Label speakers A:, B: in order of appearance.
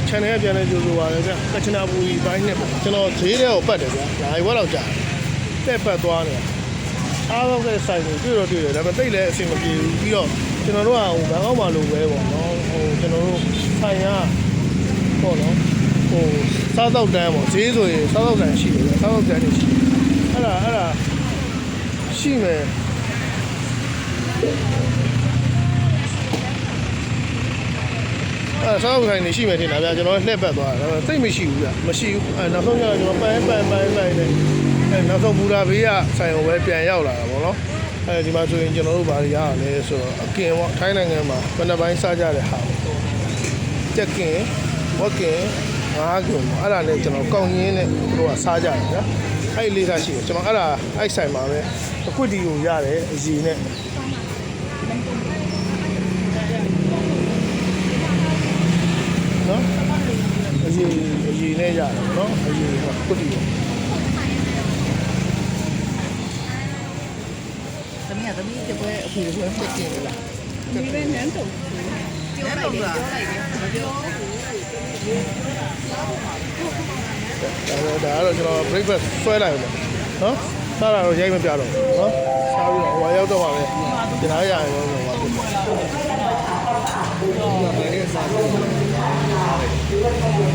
A: channel ပြန်လဲကြိုးဆိုပါလေဗျကချနာပူကြီးပိုင်းနဲ့ကျွန်တော်ဈေးတွေကိုပတ်တယ်ဗျာဒါဝက်လောက်ကြာတက်ပတ်သွားနေတာအားလုံးကဆိုင်ကိုတွေ့တော့တွေ့တယ်ဒါပေမဲ့တိတ်လည်းအဆင်မပြေဘူးပြီးတော့ကျွန်တော်တို့ကဟိုဘန်ကောက်မှာလိုပဲပေါ့နော်ဟိုကျွန်တော်တို့ဆိုင်ရပေါ့နော်ဟိုစားတော့တန်းပေါ့ဈေးဆိုရင်စားတော့တန်းရှိတယ်ဗျစားတော့တန်းနေရှိတယ်အဲ့ဒါရှိမယ်စားတော့တိုင်းနေရှိမယ်ထင်တာဗျာကျွန်တော်လှည့်ပတ်သွားတာတိတ်မရှိဘူးဗျမရှိဘူးနောက်ဆုံးကျတော့ကျွန်တော်ပန်းနဲ့နောက်ဆုံးဘူရာဘေးကဆိုင်ကိုပဲပြန်ရောက်လာတာပေါ့နော်ဒီမှာဆိုရင်ကျွန်တော်တို့ဘာတွေရရလဲဆိုတော့အကင်ပေါ့ထိုင်းနိုင်ငံမှာဘယ်နှပိုင်းစားကြတဲ့ဟာတက်ကင်ဝက်ကင်ငါးကင်ပေါ့အဲ့ဒါနဲ့ကျွန်တော်ကောင်းရင်းနဲ့တို့ကစားကြတယ်ဗျာအဲ့လေးစားရှိတယ်ကျွန်တော်အဲ့ဒါအဲ့ဆိုင်မှာပဲအကွတ်တီကိုရတယ်အစီနဲ့နော်အစီနဲ့ရတယ်နော်အစီကကွတ်တီကိုသမီးကပဲအဖေကတက်ကျင်လာဒီပဲနန်းတုံပြောလိုက်တယ်မပြောဘူးဒါကတော့ကျွန်တော် breakfast ဆွဲလိုက်တယ်နော်စားတာတော့ရိုက်မပြတော့နော်စားပြီးတော့ဟိုရောက်တော့ပါပဲကျွန်တော်ရရင်တော့ပါဖြစ်တယ်